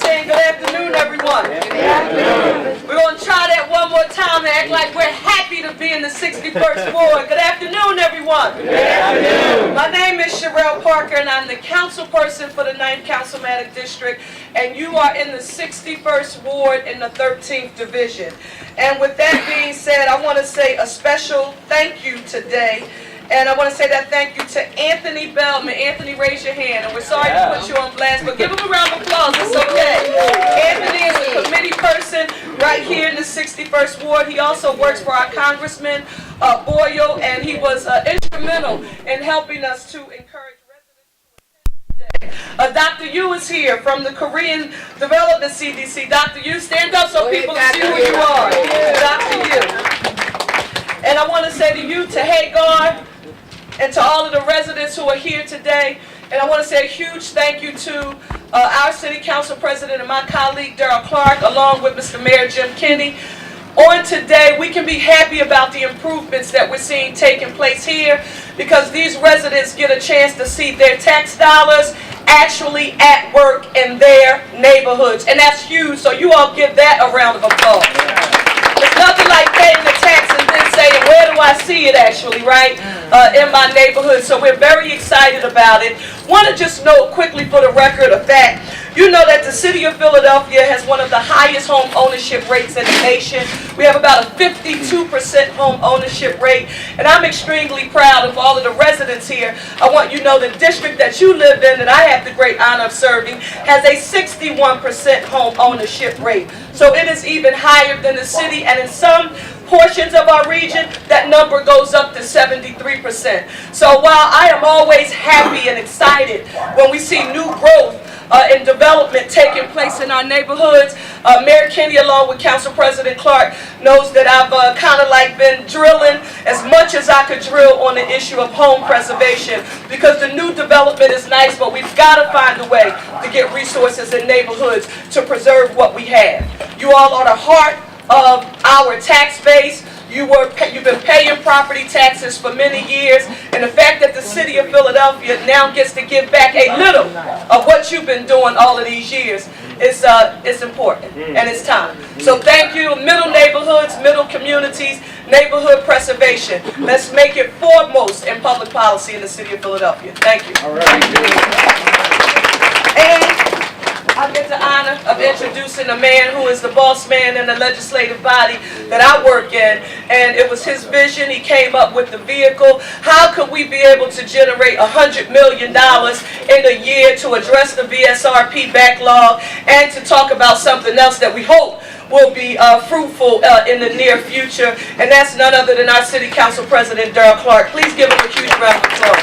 saying good afternoon, everyone. Good afternoon. We're going to try that one more time and act like we're happy to be in the 61st Ward. Good afternoon, everyone. Good afternoon. My name is Cherelle Parker, and I'm the council person for the 9th Councilmanic District, and you are in the 61st Ward in the 13th Division. And with that being said, I want to say a special thank you today. And I want to say that thank you to Anthony Bellman. Anthony, raise your hand. And we're sorry to put you on blast, but give him a round of applause. It's okay. Anthony is a committee person right here in the 61st Ward. He also works for our Congressman Boyle, and he was instrumental in helping us to encourage residents to attend today. Dr. Yu is here from the Korean Development CDC. Dr. Yu, stand up so people can see who you are. Dr. Yu. And I want to say to you, to Hagar, and to all of the residents who are here today, and I want to say a huge thank you to our City Council President and my colleague Darrell Clarke, along with Mr. Mayor Jim Kenney. On today, we can be happy about the improvements that we're seeing taking place here, because these residents get a chance to see their tax dollars actually at work in their neighborhoods, and that's huge, so you all give that a round of applause. It's nothing like paying the tax and then saying, where do I see it actually, right, in my neighborhood? So we're very excited about it. Want to just note quickly for the record of that, you know that the city of Philadelphia has one of the highest home ownership rates in the nation. We have about a 52% home ownership rate, and I'm extremely proud of all of the residents here. I want you to know the district that you live in, that I have the great honor of serving, has a 61% home ownership rate. So it is even higher than the city, and in some portions of our region, that number goes up to 73%. So while I am always happy and excited when we see new growth and development taking place in our neighborhoods, Mayor Kenney, along with Council President Clarke, knows that I've kind of like been drilling as much as I could drill on the issue of home preservation, because the new development is nice, but we've got to find a way to get resources in neighborhoods to preserve what we have. You all are the heart of our tax base. You've been paying property taxes for many years, and the fact that the city of Philadelphia now gets to give back a little of what you've been doing all of these years is important, and it's time. So thank you. Middle neighborhoods, middle communities, neighborhood preservation. Let's make it foremost in public policy in the city of Philadelphia. Thank you. All right. And I get the honor of introducing a man who is the boss man in the legislative body that I work in, and it was his vision. He came up with the vehicle. How could we be able to generate $100 million in a year to address the BSRP backlog and to talk about something else that we hope will be fruitful in the near future, and that's none other than our City Council President Darrell Clarke. Please give him a huge round of applause.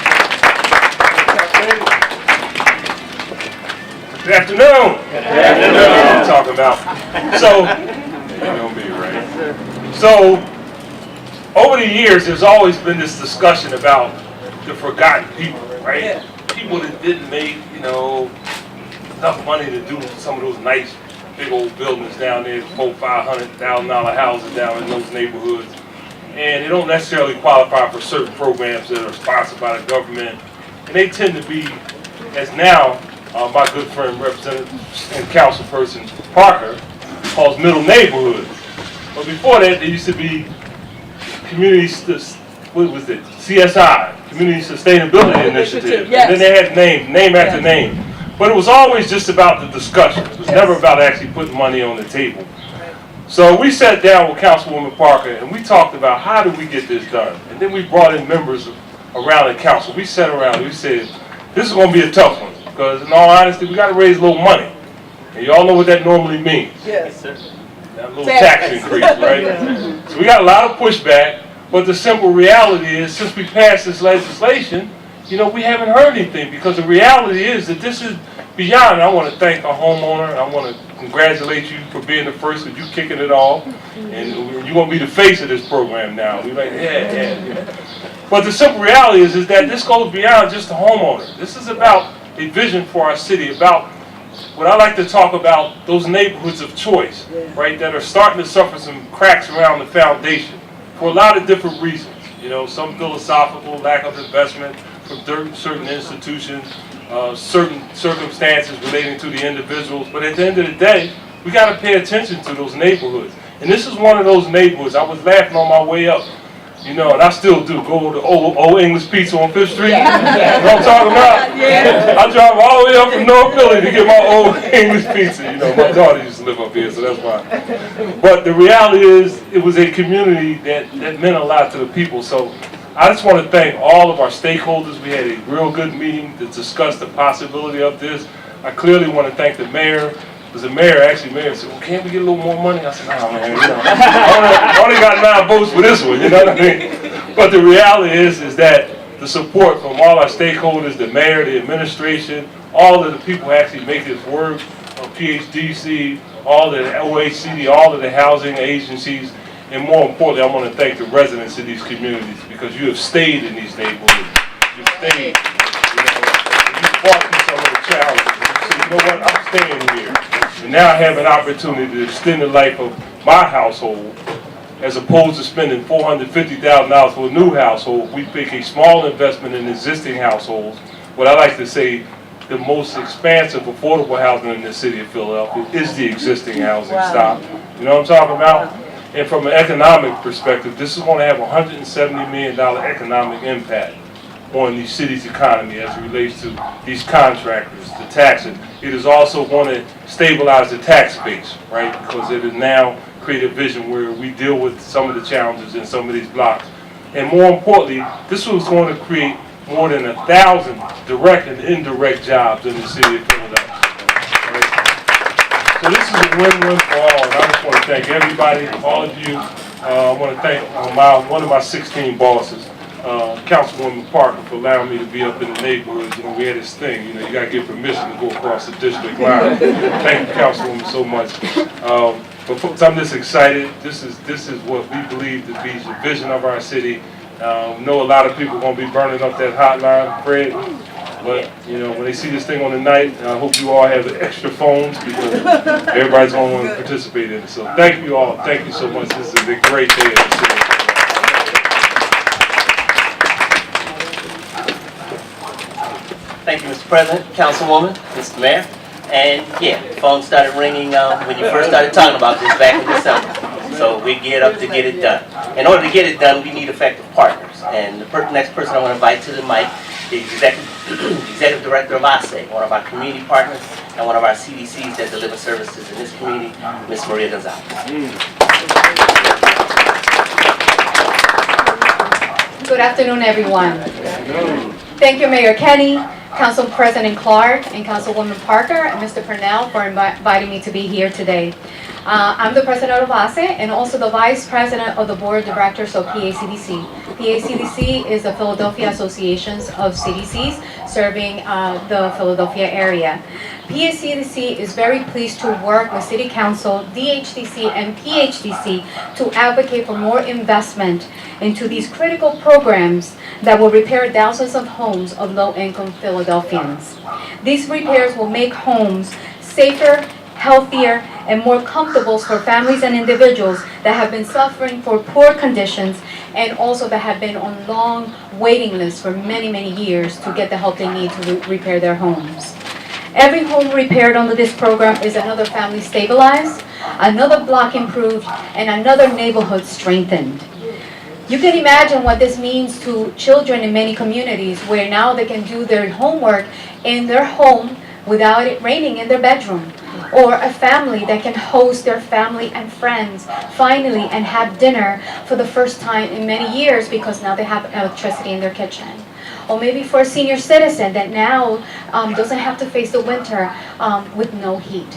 Good afternoon. Good afternoon. I'm talking about. So, So, over the years, there's always been this discussion about the forgotten people, right? Yeah. People that didn't make, enough money to do some of those nice, big old buildings down there, $400,000-$500,000 houses down in those neighborhoods, and they don't necessarily qualify for certain programs that are sponsored by the government, and they tend to be, as now. My good friend, Representative and Councilperson Parker, calls middle neighborhoods. But before that, there used to be community, what was it? CSI, Community Sustainability Initiative. Yes. And then they had name after name. But it was always just about the discussion. It was never about actually putting money on the table. So we sat down with Councilwoman Parker and we talked about how do we get this done. And then we brought in members around the council. We sat around and we said, this is going to be a tough one. Because in all honesty, we got to raise a little money. And you all know what that normally means. Yes. That little tax increase, right? So we got a lot of pushback, but the simple reality is, since we passed this legislation, we haven't heard anything, because the reality is that this is beyond. I want to thank our homeowner. I want to congratulate you for being the first, because you kicking it off. And you're going to be the face of this program now. We're like, yeah. But the simple reality is that this goes beyond just the homeowner. This is about a vision for our city, about what I like to talk about, those neighborhoods of choice, right, that are starting to suffer some cracks around the foundation for a lot of different reasons. Some philosophical, lack of investment from certain institutions, certain circumstances relating to the individuals. But at the end of the day, we got to pay attention to those neighborhoods. And this is one of those neighborhoods. I was laughing on my way up, you know, and I still do. Go to old English Pizza on 5th Street. Yeah. You know what I'm talking about? Yeah. I drive all the way up from North Philly to get my old English Pizza. You know, my daughter used to live up here, so that's why. But the reality is, it was a community that meant a lot to the people. So I just want to thank all of our stakeholders. We had a real good meeting to discuss the possibility of this. I clearly want to thank the mayor. Because the mayor said, well, can't we get a little more money? I said, no, man, you know, I only got 9 votes for this one, you know what I mean? But the reality is that the support from all our stakeholders, the mayor, the administration, all of the people who actually make this work, PHDC, all of the OHCD, all of the housing agencies, and more importantly, I want to thank the residents of these communities because you have stayed in these neighborhoods. You've stayed, you know, and you fought through some of the challenges. And you said, you know what, I'm staying here. And now I have an opportunity to extend the life of my household as opposed to spending $450,000 for a new household. We make a small investment in existing households. What I like to say, the most expansive affordable housing in the city of Philadelphia is the existing housing stock. You know what I'm talking about? And from an economic perspective, this is going to have a $170 million economic impact on the city's economy as it relates to these contractors, the taxes. It is also going to stabilize the tax base, right? Because it is now create a vision where we deal with some of the challenges in some of these blocks. And more importantly, this was going to create more than 1,000 direct and indirect jobs in the city of Philadelphia. Right? So this is a win-win for all, and I just want to thank everybody, all of you. I want to thank one of my 16 bosses, Councilwoman Parker, for allowing me to be up in the neighborhoods. You know, we had this thing, you know, you got to get permission to go across the district line. Thank you, Councilwoman, so much. But folks, I'm just excited. This is what we believe to be the vision of our city. Know a lot of people are going to be burning up that hotline, Fred. But, you know, when they see this thing on the night, I hope you all have extra phones because everybody's going to want to participate in it. So thank you all. Thank you so much. This is a great day in the city. Thank you, Mr. President, Councilwoman, Mr. Mayor. And yeah, the phone started ringing when you first started talking about this back in December. So we geared up to get it done. In order to get it done, we need effective partners. And the next person I want to invite to the mic is Executive Director of ASE, one of our community partners, and one of our CDCs that deliver services in this community, Ms. Maria Gonzalez. Good afternoon, everyone. Thank you, Mayor Kenney, Council President Clarke, and Councilwoman Parker, and Mr. Purnell for inviting me to be here today. I'm the President of ASE and also the Vice President of the Board of Directors of PHDC. PHDC is the Philadelphia Association of CDCs serving the Philadelphia area. PHDC is very pleased to work with City Council, DHDC, and PHDC to advocate for more investment into these critical programs that will repair thousands of homes of low-income Philadelphians. These repairs will make homes safer, healthier, and more comfortable for families and individuals that have been suffering for poor conditions and also that have been on long waiting lists for many, many years to get the help they need to repair their homes. Every home repaired under this program is another family stabilized, another block improved, and another neighborhood strengthened. You can imagine what this means to children in many communities where now they can do their homework in their home without it raining in their bedroom. Or a family that can host their family and friends finally and have dinner for the first time in many years because now they have electricity in their kitchen. Or maybe for a senior citizen that now doesn't have to face the winter with no heat.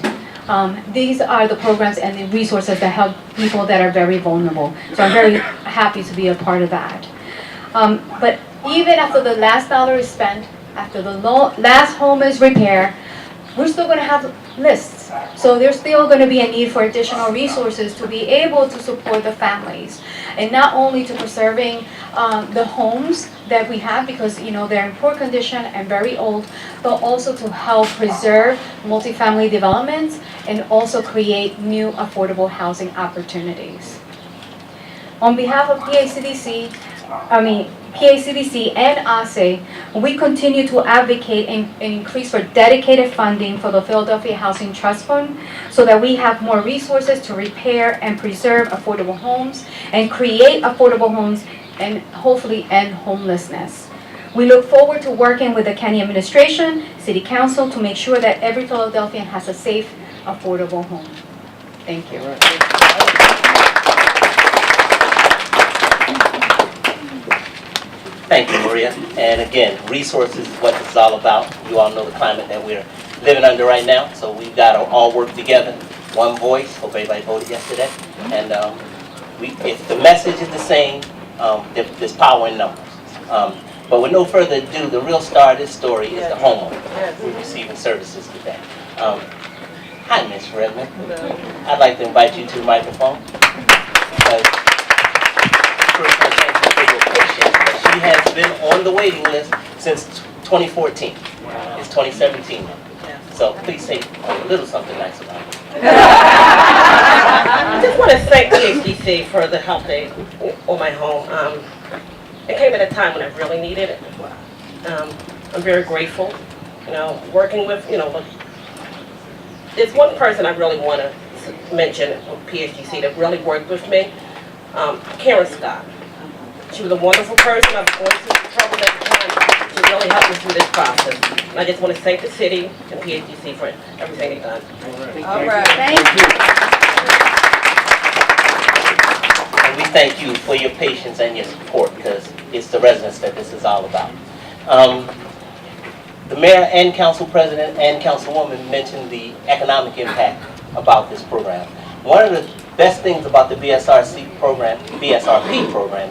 These are the programs and the resources that help people that are very vulnerable. So I'm very happy to be a part of that. But even after the last dollar is spent, after the last home is repaired, we're still going to have lists. So there's still going to be a need for additional resources to be able to support the families. And not only to preserving the homes that we have because, you know, they're in poor condition and very old, but also to help preserve multifamily developments and also create new affordable housing opportunities. On behalf of PHDC, PHDC, and ASE, we continue to advocate and increase for dedicated funding for the Philadelphia Housing Trust Fund so that we have more resources to repair and preserve affordable homes and create affordable homes and hopefully end homelessness. We look forward to working with the county administration, city council to make sure that every Philadelphian has a safe, affordable home. Thank you. Thank you, Maria. And again, resources is what this is all about. You all know the climate that we're living under right now, so we've got to all work together. One voice. Hope everybody voted yesterday. And if the message is the same, there's power in numbers. But with no further ado, the real star of this story is the homeowner who's receiving services today. Hi, Miss Redmond. I'd like to invite you to the microphone. She has been on the waiting list since 2014. It's 2017 now. So please say a little something nice about it. I just want to thank PHDC for the help they on my home. It came at a time when I really needed it. I'm very grateful. Working with, there's one person I really want to mention from PHDC that really worked with me, Karen Scott. She was a wonderful person. I was going through trouble at the time. She really helped me through this process. And I just want to thank the city and PHDC for everything they've done. All right. Thank you. And we thank you for your patience and your support because it's the residents that this is all about. The mayor and council president and councilwoman mentioned the economic impact about this program. One of the best things about the BSRP program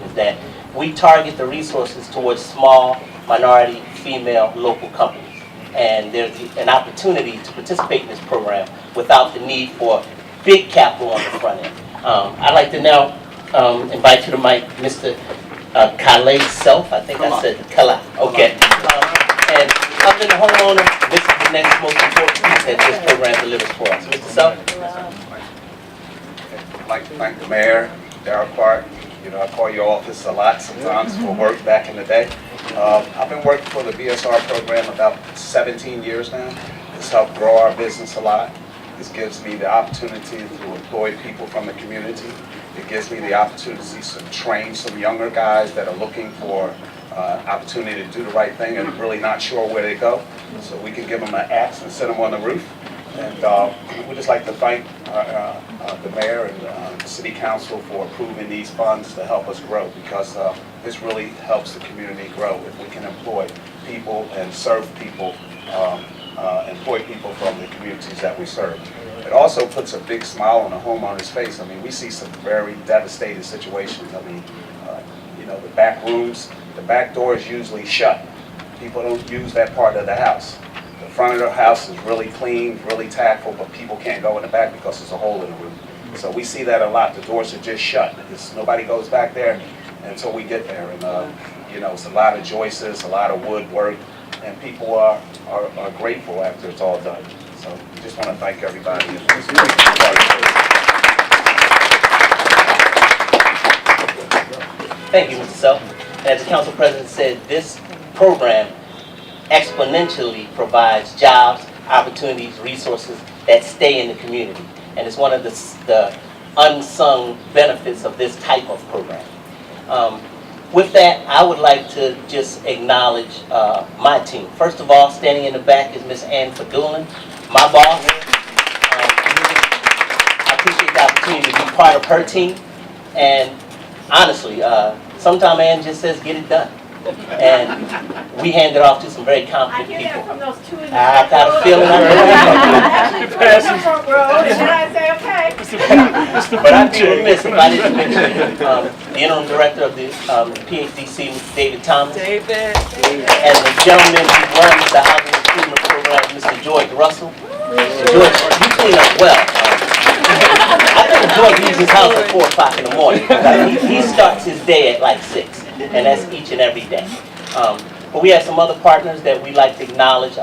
is that we target the resources towards small, minority, female, local companies. And there's an opportunity to participate in this program without the need for big capital on the front end. I'd like to now invite you to Mr. Khaled Self. I think I said Kala. Okay. And other than the homeowner, this is the next most important piece that this program delivers for us. Mr. Self? I'd like to thank the mayor, Darrell Clarke. I call your office a lot sometimes for work back in the day. I've been working for the BSR program about 17 years now. It's helped grow our business a lot. This gives me the opportunity to employ people from the community. It gives me the opportunity to train some younger guys that are looking for opportunity to do the right thing and really not sure where they go. So we can give them an axe and set them on the roof. And we'd just like to thank the mayor and the city council for approving these funds to help us grow because this really helps the community grow if we can employ people and serve people, employ people from the communities that we serve. It also puts a big smile on a homeowner's face. I mean, we see some very devastating situations. I mean, the back rooms, the back door is usually shut. People don't use that part of the house. The front of the house is really clean, really tactful, but people can't go in the back because there's a hole in the roof. So we see that a lot. The doors are just shut. Nobody goes back there until we get there. And it's a lot of joists, a lot of woodwork, and people are grateful after it's all done. So we just want to thank everybody. Thank you, Mr. Self. As the council president said, this program exponentially provides jobs, opportunities, resources that stay in the community. And it's one of the unsung benefits of this type of program. With that, I would like to just acknowledge my team. First of all, standing in the back is Miss Ann Fadulin, my boss. I appreciate the opportunity to be part of her team. And honestly, sometimes Ann just says, get it done. And we hand it off to some very competent people. I hear that from those two in the I got a feeling I But I'd be remiss if I didn't mention the interim director of the PHDC, Mr. David Thomas. David. And the gentleman who runs the housing improvement program, Mr. George Russell. George, you clean up well. I think George leaves his house at 4 o'clock in the morning. He starts his day at like 6. And that's each and every day. But we have some other partners that we like to acknowledge.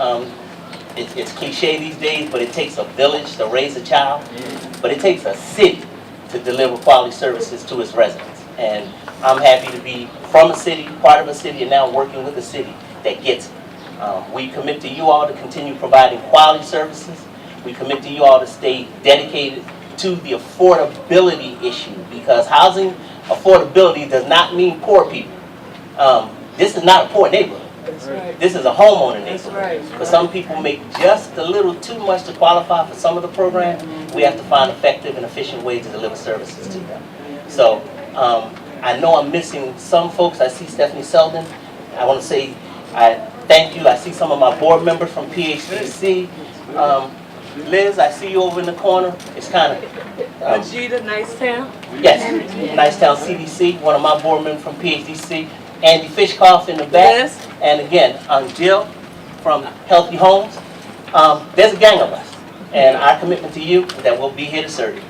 It's cliche these days, but it takes a village to raise a child. But it takes a city to deliver quality services to its residents. And I'm happy to be from a city, part of a city, and now working with a city that gets it. We commit to you all to continue providing quality services. We commit to you all to stay dedicated to the affordability issue, because housing affordability does not mean poor people. This is not a poor neighborhood. This is a homeowner neighborhood. But some people make just a little too much to qualify for some of the programs. We have to find effective and efficient ways to deliver services to them. So I know I'm missing some folks. I see Stephanie Selden. I want to say I thank you. I see some of my board members from PHDC. Liz, I see you over in the corner. It's kind of... Ajita, Nicetown. Yes, Nicetown CDC, one of my board members from PHDC. Andy Fishkoff in the back. Yes. And again, Jill from Healthy Homes. There's a gang of us. And our commitment to you is that we'll be here to serve you.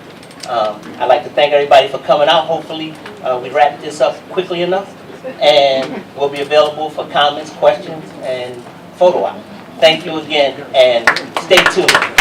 I'd like to thank everybody for coming out. Hopefully, we wrap this up quickly enough. And we'll be available for comments, questions, and photo op. Thank you again, and stay tuned.